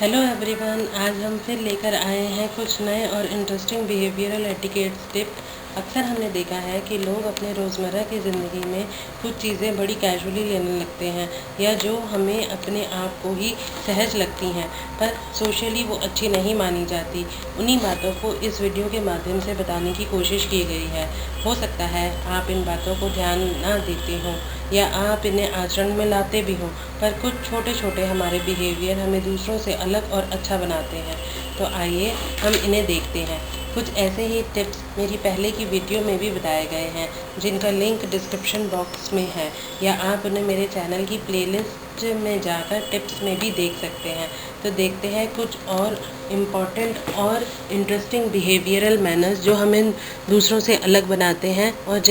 Hello everyone, आज हम फिर लेकर आए हैं कुछ नए और इंटरेस्टिंग बिहेवियरल एटिकेट्स टिप। अक्सर हमने देखा है कि लोग अपने रोज़मर्रा की ज़िंदगी में कुछ चीज़ें बड़ी कैजुअली लेने लगते हैं या जो हमें अपने आप को ही सहज लगती हैं, पर सोशली वो अच्छी नहीं मानी जाती। उन्हीं बातों को इस वीडियो के माध्यम से बताने की कोशिश की गई है। हो सकता है आप इन बातों को ध्यान ना देते हों या आप इन्हें आचरण में लाते भी हों, पर कुछ छोटे छोटे हमारे बिहेवियर हमें दूसरों से अलग और अच्छा बनाते हैं। तो आइए हम इन्हें देखते हैं। कुछ ऐसे ही टिप्स मेरी पहले की वीडियो में भी बताए गए हैं, जिनका लिंक डिस्क्रिप्शन बॉक्स में है, या आप उन्हें मेरे चैनल की प्लेलिस्ट में जाकर टिप्स में भी देख सकते हैं। तो देखते हैं कुछ और इम्पॉर्टेंट और इंटरेस्टिंग बिहेवियरल मैनर्स जो हमें दूसरों से अलग बनाते हैं और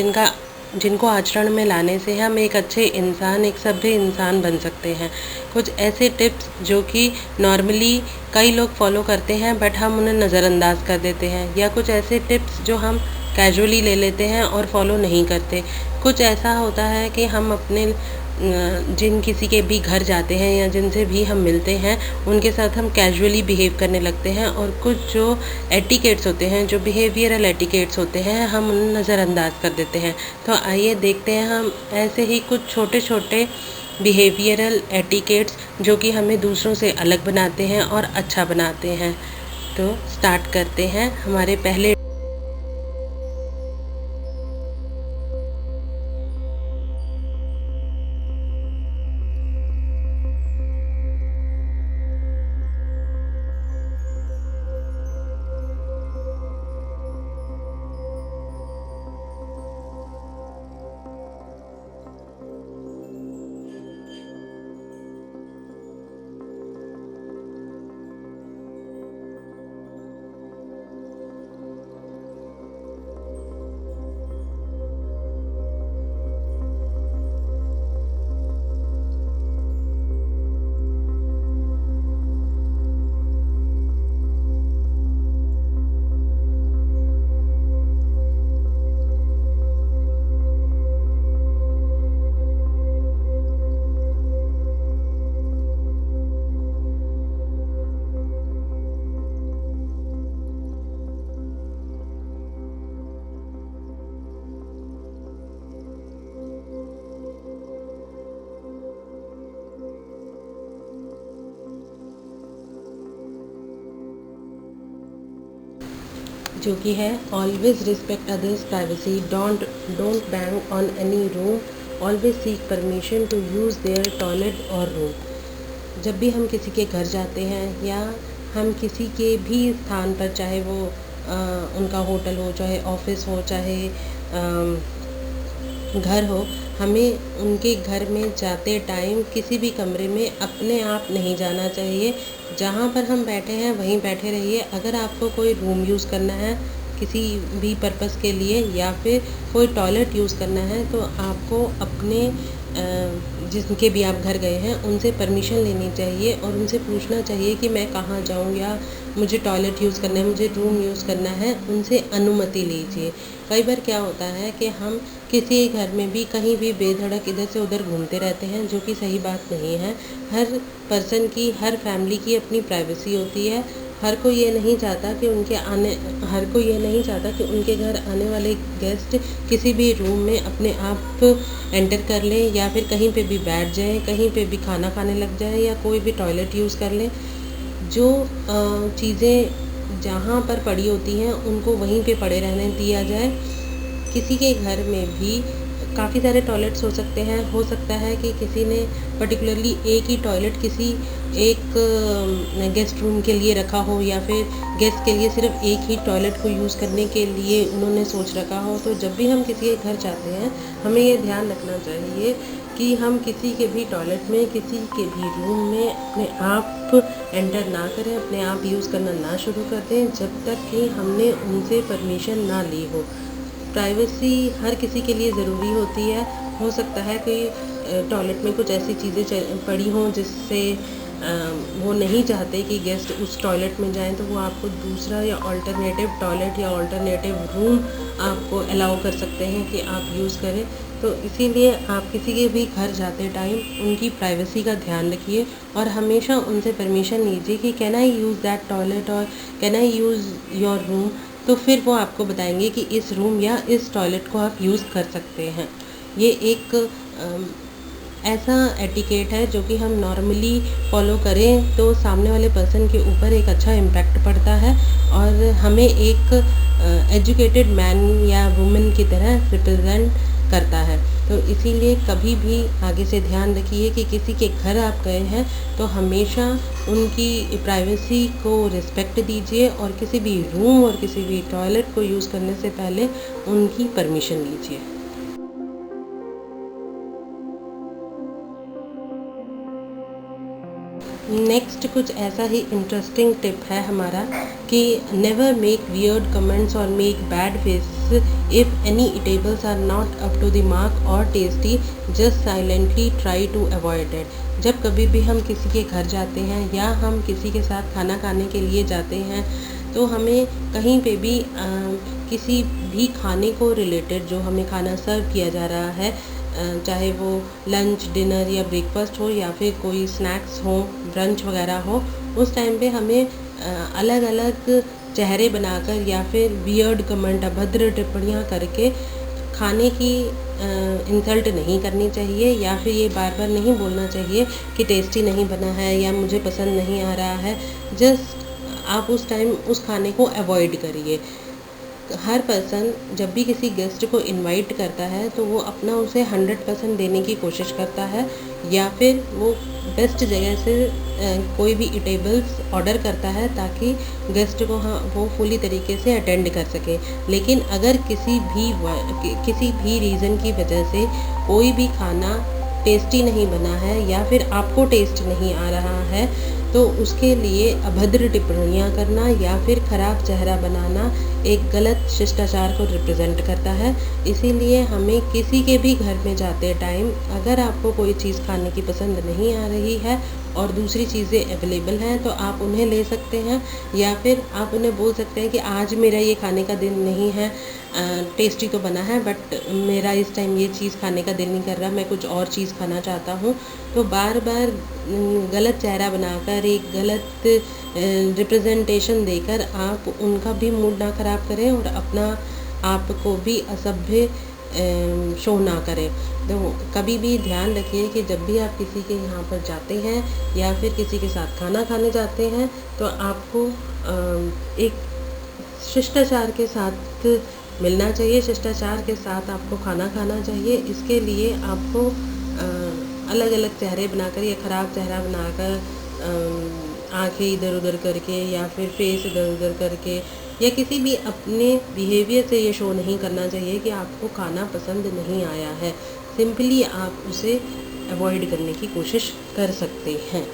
जिनको आचरण में लाने से हम एक अच्छे इंसान, एक सभ्य इंसान बन सकते हैं। कुछ ऐसे टिप्स जो कि नॉर्मली कई लोग फॉलो करते हैं बट हम उन्हें नज़रअंदाज कर देते हैं, या कुछ ऐसे टिप्स जो हम कैजुअली ले लेते हैं और फॉलो नहीं करते। कुछ ऐसा होता है कि हम अपने जिन किसी के भी घर जाते हैं या जिनसे भी हम मिलते हैं उनके साथ हम कैजुअली बिहेव करने लगते हैं, और कुछ जो एटिकेट्स होते हैं, जो बिहेवियरल एटिकेट्स होते हैं, हम उन्हें नज़रअंदाज कर देते हैं। तो आइए देखते हैं हम ऐसे ही कुछ छोटे छोटे बिहेवियरल एटिकेट्स जो कि हमें दूसरों से अलग बनाते हैं और अच्छा बनाते हैं। तो स्टार्ट करते हैं हमारे पहले। जो कि है always respect others privacy, don't bang on any room, always seek permission to use their toilet और रूम। जब भी हम किसी के घर जाते हैं या हम किसी के भी स्थान पर, चाहे वो उनका होटल हो, चाहे ऑफिस हो, चाहे घर हो, हमें उनके घर में जाते टाइम किसी भी कमरे में अपने आप नहीं जाना चाहिए। जहाँ पर हम बैठे हैं वहीं बैठे रहिए। अगर आपको कोई रूम यूज़ करना है किसी भी पर्पस के लिए या फिर कोई टॉयलेट यूज़ करना है, तो आपको अपने जिनके भी आप घर गए हैं उनसे परमिशन लेनी चाहिए और उनसे पूछना चाहिए कि मैं कहाँ जाऊँ, या मुझे टॉयलेट यूज़ करना है, मुझे रूम यूज़ करना है, उनसे अनुमति लीजिए। कई बार क्या होता है कि हम किसी घर में भी कहीं भी बेधड़क इधर से उधर घूमते रहते हैं, जो कि सही बात नहीं है। हर पर्सन की, हर फैमिली की अपनी प्राइवेसी होती है। हर कोई ये नहीं चाहता कि उनके घर आने वाले गेस्ट किसी भी रूम में अपने आप एंटर कर लें, या फिर कहीं पे भी बैठ जाएं, कहीं पे भी खाना खाने लग जाएं, या कोई भी टॉयलेट यूज़ कर लें। जो चीज़ें जहाँ पर पड़ी होती हैं उनको वहीं पे पड़े रहने दिया जाए। किसी के घर में भी काफ़ी सारे टॉयलेट्स हो सकते हैं। हो सकता है कि किसी ने पर्टिकुलरली एक ही टॉयलेट किसी एक गेस्ट रूम के लिए रखा हो, या फिर गेस्ट के लिए सिर्फ एक ही टॉयलेट को यूज़ करने के लिए उन्होंने सोच रखा हो। तो जब भी हम किसी के घर जाते हैं हमें ये ध्यान रखना चाहिए कि हम किसी के भी टॉयलेट में, किसी के भी रूम में अपने आप एंटर ना करें, अपने आप यूज़ करना ना शुरू कर दें जब तक कि हमने उनसे परमिशन ना ली हो। प्राइवेसी हर किसी के लिए ज़रूरी होती है। हो सकता है कि टॉयलेट में कुछ ऐसी चीज़ें पड़ी हों जिससे वो नहीं चाहते कि गेस्ट उस टॉयलेट में जाएं, तो वो आपको दूसरा या ऑल्टरनेटिव टॉयलेट या ऑल्टरनेटिव रूम आपको अलाउ कर सकते हैं कि आप यूज़ करें। तो इसीलिए आप किसी के भी घर जाते टाइम उनकी प्राइवेसी का ध्यान रखिए और हमेशा उनसे परमिशन लीजिए कि can I use that toilet और can I use your room. तो फिर वो आपको बताएंगे कि इस रूम या इस टॉयलेट को आप यूज़ कर सकते हैं। ये एक ऐसा एटिकेट है जो कि हम नॉर्मली फॉलो करें तो सामने वाले पर्सन के ऊपर एक अच्छा इम्पैक्ट पड़ता है और हमें एक एजुकेटेड मैन या वुमेन की तरह रिप्रेजेंट करता है। तो इसीलिए कभी भी आगे से ध्यान रखिए कि किसी के घर आप गए हैं तो हमेशा उनकी प्राइवेसी को रिस्पेक्ट दीजिए और किसी भी रूम और किसी भी टॉयलेट को यूज़ करने से पहले उनकी परमिशन लीजिए। नेक्स्ट कुछ ऐसा ही इंटरेस्टिंग टिप है हमारा कि नेवर मेक वियर्ड कमेंट्स और make bad face if any eatables are not up to the mark और tasty, just silently try to avoid it. जब कभी भी हम किसी के घर जाते हैं या हम किसी के साथ खाना खाने के लिए जाते हैं तो हमें कहीं पे भी किसी भी खाने को रिलेटेड जो हमें खाना सर्व किया जा रहा है, चाहे वो लंच डिनर या ब्रेकफास्ट हो या फिर कोई स्नैक्स हो, ब्रंच वगैरह हो, उस टाइम पे हमें अलग अलग चेहरे बनाकर या फिर वियर्ड कमेंट, अभद्र टिप्पणियाँ करके खाने की इंसल्ट नहीं करनी चाहिए या फिर ये बार बार नहीं बोलना चाहिए कि टेस्टी नहीं बना है या मुझे पसंद नहीं आ रहा है। जस्ट आप उस टाइम उस खाने को अवॉइड करिए। हर पर्सन जब भी किसी गेस्ट को इनवाइट करता है तो वो अपना उसे 100% देने की कोशिश करता है या फिर वो बेस्ट जगह से कोई भी ईटेबल्स ऑर्डर करता है ताकि गेस्ट को वो फुली तरीके से अटेंड कर सके। लेकिन अगर किसी भी रीज़न की वजह से कोई भी खाना टेस्टी नहीं बना है या फिर आपको टेस्ट नहीं आ रहा है तो उसके लिए अभद्र टिप्पणियाँ करना या फिर ख़राब चेहरा बनाना एक गलत शिष्टाचार को रिप्रेजेंट करता है। इसीलिए हमें किसी के भी घर में जाते टाइम अगर आपको कोई चीज़ खाने की पसंद नहीं आ रही है और दूसरी चीज़ें अवेलेबल हैं तो आप उन्हें ले सकते हैं या फिर आप उन्हें बोल सकते हैं कि आज मेरा ये खाने का दिन नहीं है, टेस्टी तो बना है बट मेरा इस टाइम ये चीज़ खाने का दिल नहीं कर रहा, मैं कुछ और चीज़ खाना चाहता हूँ। तो बार बार गलत चेहरा बनाकर एक गलत रिप्रेजेंटेशन देकर आप उनका भी मूड ना ख़राब करें और अपना आप को भी असभ्य शो ना करें। तो कभी भी ध्यान रखिए कि जब भी आप किसी के यहाँ पर जाते हैं या फिर किसी के साथ खाना खाने जाते हैं तो आपको एक शिष्टाचार के साथ मिलना चाहिए, शिष्टाचार के साथ आपको खाना खाना चाहिए। इसके लिए आपको अलग अलग चेहरे बनाकर या ख़राब चेहरा बनाकर, आंखें इधर उधर करके या फिर फेस इधर उधर करके या किसी भी अपने बिहेवियर से ये शो नहीं करना चाहिए कि आपको खाना पसंद नहीं आया है। सिंपली आप उसे अवॉइड करने की कोशिश कर सकते हैं।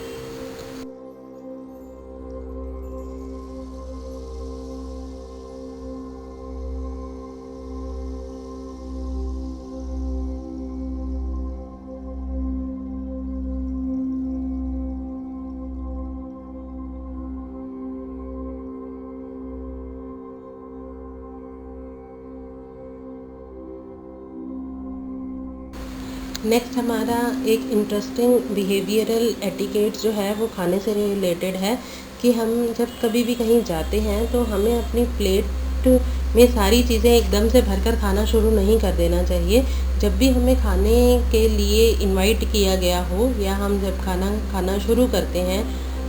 नेक्स्ट हमारा एक इंटरेस्टिंग बिहेवियरल एटिकेट जो है वो खाने से रिलेटेड है कि हम जब कभी भी कहीं जाते हैं तो हमें अपनी प्लेट में सारी चीज़ें एकदम से भरकर खाना शुरू नहीं कर देना चाहिए। जब भी हमें खाने के लिए इनवाइट किया गया हो या हम जब खाना खाना शुरू करते हैं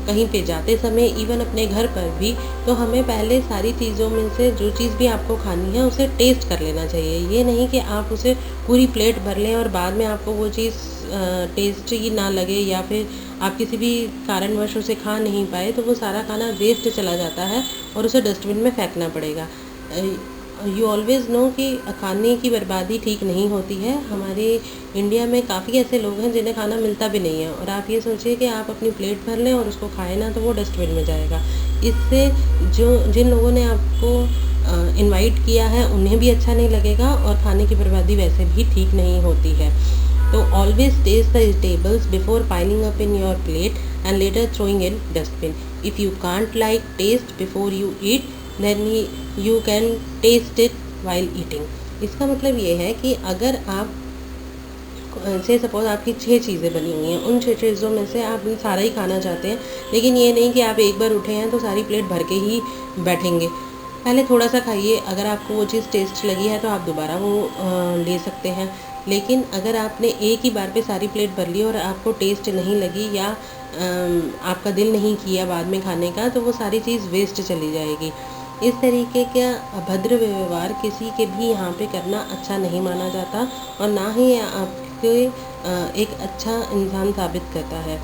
कहीं पे जाते समय, इवन अपने घर पर भी, तो हमें पहले सारी चीज़ों में से जो चीज़ भी आपको खानी है उसे टेस्ट कर लेना चाहिए। ये नहीं कि आप उसे पूरी प्लेट भर लें और बाद में आपको वो चीज़ टेस्ट ही ना लगे या फिर आप किसी भी कारणवश उसे खा नहीं पाए तो वो सारा खाना वेस्ट चला जाता है और उसे डस्टबिन में फेंकना पड़ेगा। यू ऑलवेज़ नो कि खाने की बर्बादी ठीक नहीं होती है। हमारे इंडिया में काफ़ी ऐसे लोग हैं जिन्हें खाना मिलता भी नहीं है और आप ये सोचिए कि आप अपनी प्लेट भर लें और उसको खाएं ना तो वो डस्टबिन में जाएगा। इससे जिन लोगों ने आपको इनवाइट किया है उन्हें भी अच्छा नहीं लगेगा और खाने की बर्बादी वैसे भी ठीक नहीं होती है। तो always taste the tables before piling up in your plate and later throwing in dustbin. If you can't like taste before you eat, then you can taste it while eating. इसका मतलब ये है कि अगर आप से सपोज़ आपकी 6 चीज़ें बनी हुई हैं, उन 6 चीज़ों में से आप सारा ही खाना चाहते हैं, लेकिन ये नहीं कि आप एक बार उठे हैं तो सारी प्लेट भर के ही बैठेंगे। पहले थोड़ा-सा खाइए, अगर आपको वो चीज़ टेस्ट लगी है तो आप दोबारा वो ले सकते हैं। लेकिन अगर आपने एक ही बार पे सारी प्लेट भर ली और आपको टेस्ट नहीं लगी या आपका दिल नहीं किया बाद में खाने का, तो वो सारी चीज़ वेस्ट चली जाएगी। इस तरीके का अभद्र व्यवहार किसी के भी यहाँ पे करना अच्छा नहीं माना जाता और ना ही आपके एक अच्छा इंसान साबित करता है।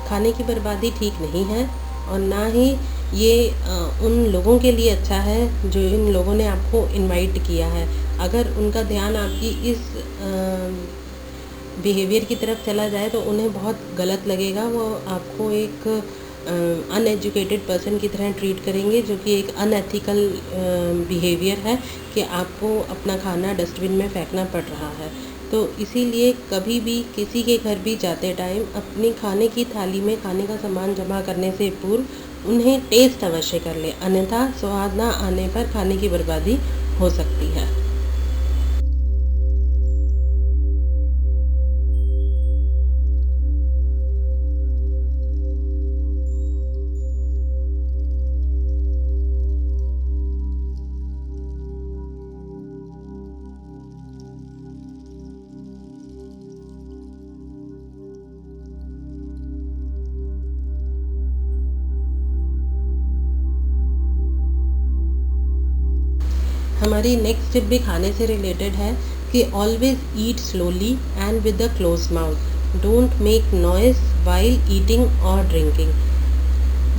खाने की बर्बादी ठीक नहीं है और ना ही ये उन लोगों के लिए अच्छा है जो इन लोगों ने आपको इनवाइट किया है। अगर उनका ध्यान आपकी इस बिहेवियर की तरफ चला जाए तो उन्हें बहुत गलत लगेगा। वो आपको एक अनएजुकेटेड पर्सन की तरह ट्रीट करेंगे, जो कि एक अनएथिकल बिहेवियर है कि आपको अपना खाना डस्टबिन में फेंकना पड़ रहा है। तो इसीलिए कभी भी किसी के घर भी जाते टाइम अपनी खाने की थाली में खाने का सामान जमा करने से पूर्व उन्हें टेस्ट अवश्य कर लें, अन्यथा स्वाद ना आने पर खाने की बर्बादी हो सकती है। हमारी नेक्स्ट टिप भी खाने से रिलेटेड है कि always eat slowly and with a close mouth, don't make noise while eating और ड्रिंकिंग।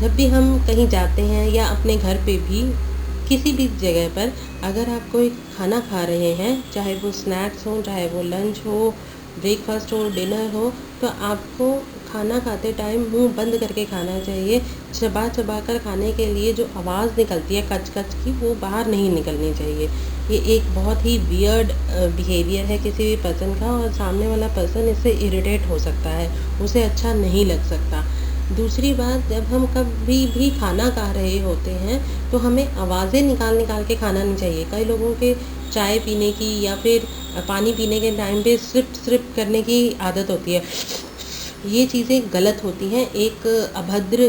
जब भी हम कहीं जाते हैं या अपने घर पे भी किसी भी जगह पर अगर आप कोई खाना खा रहे हैं, चाहे वो स्नैक्स हो, चाहे वो लंच हो, ब्रेकफास्ट हो, डिनर हो, तो आपको खाना खाते टाइम मुंह बंद करके खाना चाहिए। चबा चबा कर खाने के लिए जो आवाज़ निकलती है कच कच की, वो बाहर नहीं निकलनी चाहिए। ये एक बहुत ही वियर्ड बिहेवियर है किसी भी पर्सन का और सामने वाला पर्सन इससे इरिटेट हो सकता है, उसे अच्छा नहीं लग सकता। दूसरी बात, जब हम कभी भी खाना खा रहे होते हैं तो हमें आवाज़ें निकाल निकाल के खाना नहीं चाहिए। कई लोगों के चाय पीने की या फिर पानी पीने के टाइम पे सिप सिप करने की आदत होती है। ये चीज़ें गलत होती हैं, एक अभद्र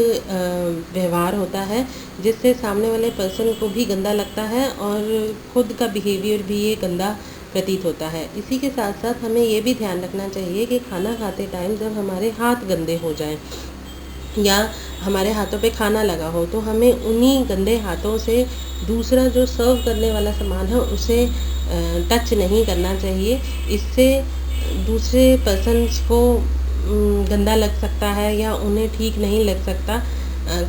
व्यवहार होता है जिससे सामने वाले पर्सन को भी गंदा लगता है और खुद का बिहेवियर भी ये गंदा प्रतीत होता है। इसी के साथ साथ हमें ये भी ध्यान रखना चाहिए कि खाना खाते टाइम जब हमारे हाथ गंदे हो जाएं या हमारे हाथों पे खाना लगा हो तो हमें उन्हीं गंदे हाथों से दूसरा जो सर्व करने वाला सामान है उसे टच नहीं करना चाहिए। इससे दूसरे पर्सन्स को गंदा लग सकता है या उन्हें ठीक नहीं लग सकता।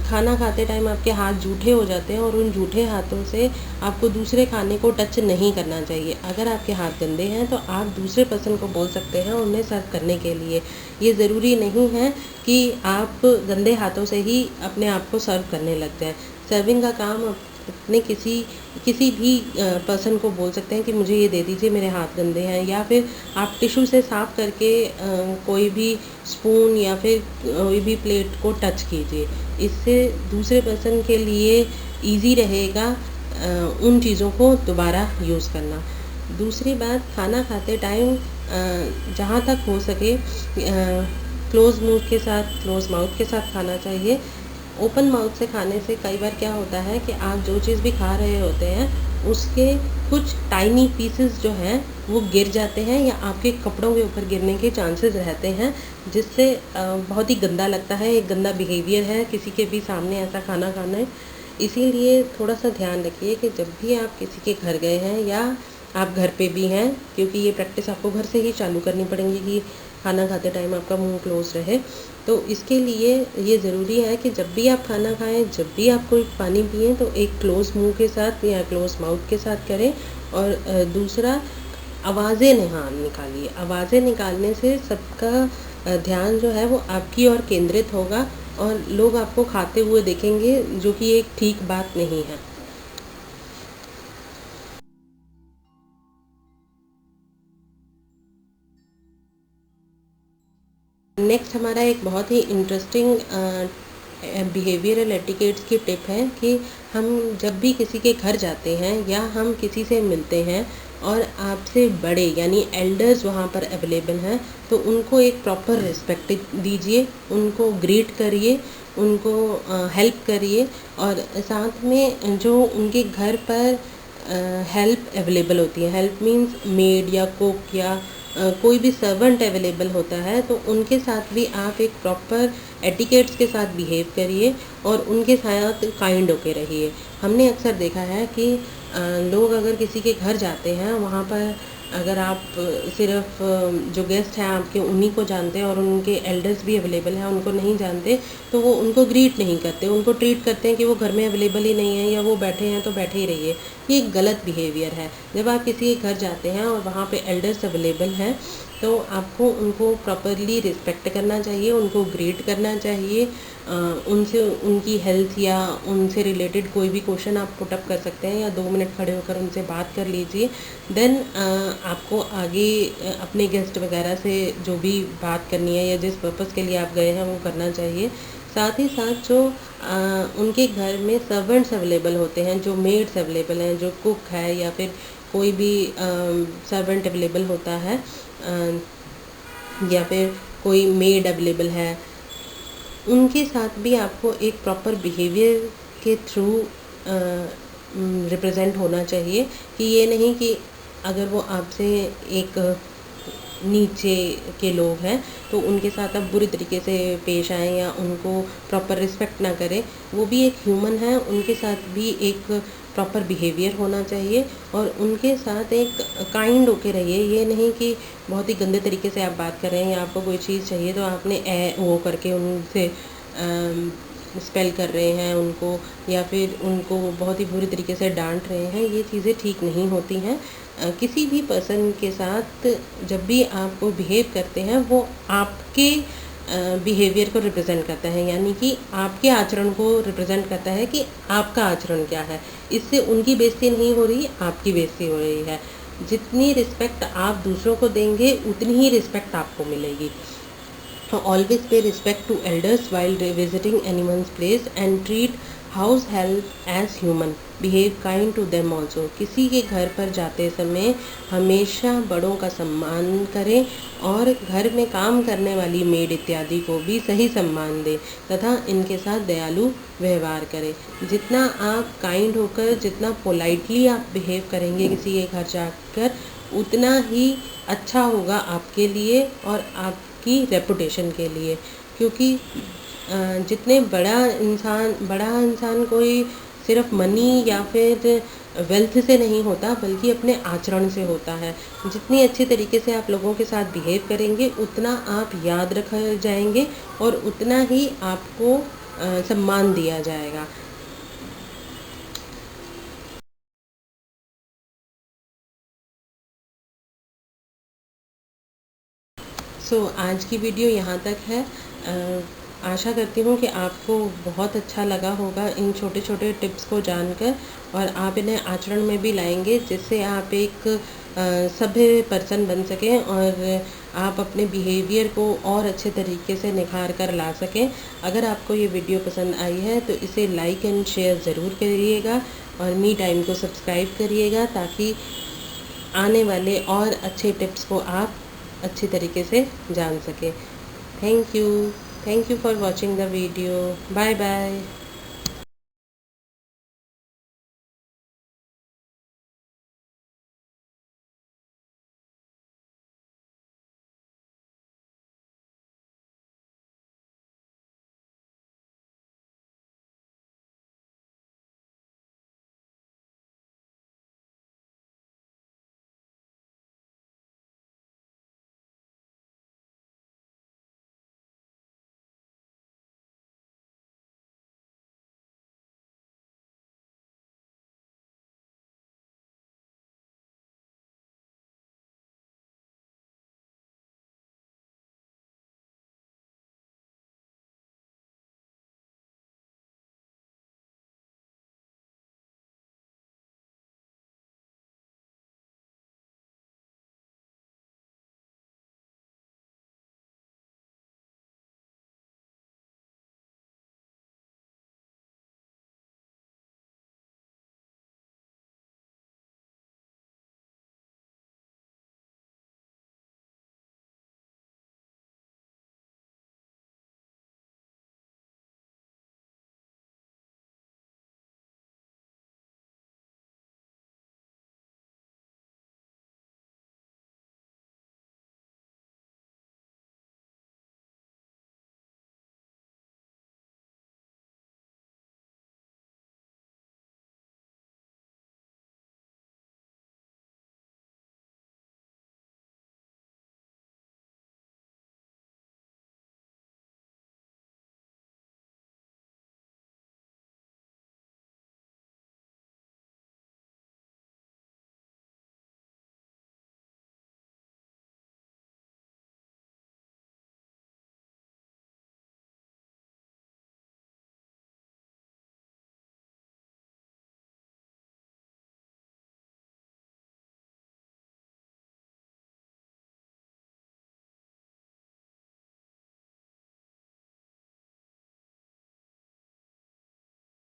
खाना खाते टाइम आपके हाथ जूठे हो जाते हैं और उन जूठे हाथों से आपको दूसरे खाने को टच नहीं करना चाहिए। अगर आपके हाथ गंदे हैं तो आप दूसरे पर्सन को बोल सकते हैं उन्हें सर्व करने के लिए। ये ज़रूरी नहीं है कि आप गंदे हाथों से ही अपने आप को सर्व करने लग जाएँ। सर्विंग का काम अपने किसी भी पर्सन को बोल सकते हैं कि मुझे ये दे दीजिए, मेरे हाथ गंदे हैं, या फिर आप टिश्यू से साफ़ करके कोई भी स्पून या फिर कोई भी प्लेट को टच कीजिए। इससे दूसरे पर्सन के लिए ईज़ी रहेगा उन चीज़ों को दोबारा यूज़ करना। दूसरी बात, खाना खाते टाइम जहाँ तक हो सके क्लोज़ मुँह के साथ, क्लोज़ माउथ के साथ खाना चाहिए। ओपन माउथ से खाने से कई बार क्या होता है कि आप जो चीज़ भी खा रहे होते हैं उसके कुछ टाइनी पीसेस जो हैं वो गिर जाते हैं या आपके कपड़ों के ऊपर गिरने के चांसेस रहते हैं, जिससे बहुत ही गंदा लगता है। एक गंदा बिहेवियर है किसी के भी सामने ऐसा खाना खाना है। इसीलिए थोड़ा सा ध्यान रखिए कि जब भी आप किसी के घर गए हैं या आप घर पे भी हैं, क्योंकि ये प्रैक्टिस आपको घर से ही चालू करनी पड़ेगी कि खाना खाते टाइम आपका मुंह क्लोज रहे। तो इसके लिए ये ज़रूरी है कि जब भी आप खाना खाएं, जब भी आप कोई पानी पिएं तो एक क्लोज़ मुंह के साथ या क्लोज़ माउथ के साथ करें। और दूसरा, आवाज़ें नहीं निकालिए। आवाज़ें निकालने से सबका ध्यान जो है वो आपकी ओर केंद्रित होगा और लोग आपको खाते हुए देखेंगे, जो कि एक ठीक बात नहीं है। नेक्स्ट हमारा एक बहुत ही इंटरेस्टिंग बिहेवियरल एटिकेट्स की टिप है कि हम जब भी किसी के घर जाते हैं या हम किसी से मिलते हैं और आपसे बड़े यानी एल्डर्स वहाँ पर अवेलेबल हैं, तो उनको एक प्रॉपर रिस्पेक्ट दीजिए, उनको ग्रीट करिए, उनको हेल्प करिए। और साथ में जो उनके घर पर हेल्प अवेलेबल होती है, हेल्प मीन्स मेड या कुक या कोई भी सर्वेंट अवेलेबल होता है, तो उनके साथ भी आप एक प्रॉपर एटिकेट्स के साथ बिहेव करिए और उनके साथ काइंड होके रहिए। हमने अक्सर देखा है कि लोग अगर किसी के घर जाते हैं, वहाँ पर अगर आप सिर्फ जो गेस्ट हैं आपके उन्हीं को जानते हैं और उनके एल्डर्स भी अवेलेबल हैं उनको नहीं जानते, तो वो उनको ग्रीट नहीं करते, उनको ट्रीट करते हैं कि वो घर में अवेलेबल ही नहीं है या वो बैठे हैं तो बैठे ही रहिए। ये एक गलत बिहेवियर है। जब आप किसी के घर जाते हैं और वहाँ पे एल्डर्स अवेलेबल हैं, तो आपको उनको प्रॉपरली रिस्पेक्ट करना चाहिए, उनको ग्रीट करना चाहिए। उनसे उनकी हेल्थ या उनसे रिलेटेड कोई भी क्वेश्चन आप पुट अप कर सकते हैं या 2 मिनट खड़े होकर उनसे बात कर लीजिए। देन आपको आगे अपने गेस्ट वगैरह से जो भी बात करनी है या जिस पर्पज़ के लिए आप गए हैं वो करना चाहिए। साथ ही साथ जो उनके घर में सर्वेंट्स अवेलेबल होते हैं, जो मेड्स अवेलेबल हैं, जो कुक है या फिर कोई भी सर्वेंट अवेलेबल होता है या फिर कोई मेड अवेलेबल है, उनके साथ भी आपको एक प्रॉपर बिहेवियर के थ्रू रिप्रेजेंट होना चाहिए। कि ये नहीं कि अगर वो आपसे एक नीचे के लोग हैं तो उनके साथ आप बुरी तरीके से पेश आएँ या उनको प्रॉपर रिस्पेक्ट ना करें। वो भी एक ह्यूमन है, उनके साथ भी एक प्रॉपर बिहेवियर होना चाहिए और उनके साथ एक काइंड होके रहिए। ये नहीं कि बहुत ही गंदे तरीके से आप बात कर रहे हैं या आपको कोई चीज़ चाहिए तो आपने वो करके उनसे स्पेल कर रहे हैं उनको या फिर उनको बहुत ही बुरी तरीके से डांट रहे हैं। ये चीज़ें ठीक नहीं होती हैं। किसी भी पर्सन के साथ जब भी आप वो बिहेव करते हैं, वो आपके बिहेवियर को रिप्रेजेंट करता है, यानी कि आपके आचरण को रिप्रेजेंट करता है कि आपका आचरण क्या है। इससे उनकी बेइज्जती नहीं हो रही, आपकी बेइज्जती हो रही है। जितनी रिस्पेक्ट आप दूसरों को देंगे उतनी ही रिस्पेक्ट आपको मिलेगी। Always pay respect to elders while visiting anyone's place and treat house help as human. Behave kind to them also. किसी के घर पर जाते समय हमेशा बड़ों का सम्मान करें और घर में काम करने वाली मेड इत्यादि को भी सही सम्मान दें तथा इनके साथ दयालु व्यवहार करें। जितना आप काइंड होकर, जितना पोलाइटली आप बिहेव करेंगे किसी के घर जाकर, उतना ही अच्छा होगा आपके लिए और आपकी रेपुटेशन के लिए। क्योंकि जितने बड़ा इंसान कोई सिर्फ मनी या फिर वेल्थ से नहीं होता, बल्कि अपने आचरण से होता है। जितनी अच्छी तरीके से आप लोगों के साथ बिहेव करेंगे उतना आप याद रखे जाएंगे और उतना ही आपको सम्मान दिया जाएगा। आज की वीडियो यहाँ तक है। आशा करती हूँ कि आपको बहुत अच्छा लगा होगा इन छोटे छोटे टिप्स को जानकर और आप इन्हें आचरण में भी लाएंगे, जिससे आप एक सभ्य पर्सन बन सकें और आप अपने बिहेवियर को और अच्छे तरीके से निखार कर ला सकें। अगर आपको ये वीडियो पसंद आई है तो इसे लाइक एंड शेयर ज़रूर करिएगा और मी टाइम को सब्सक्राइब करिएगा, ताकि आने वाले और अच्छे टिप्स को आप अच्छी तरीके से जान सके। Thank you for watching the video. Bye bye.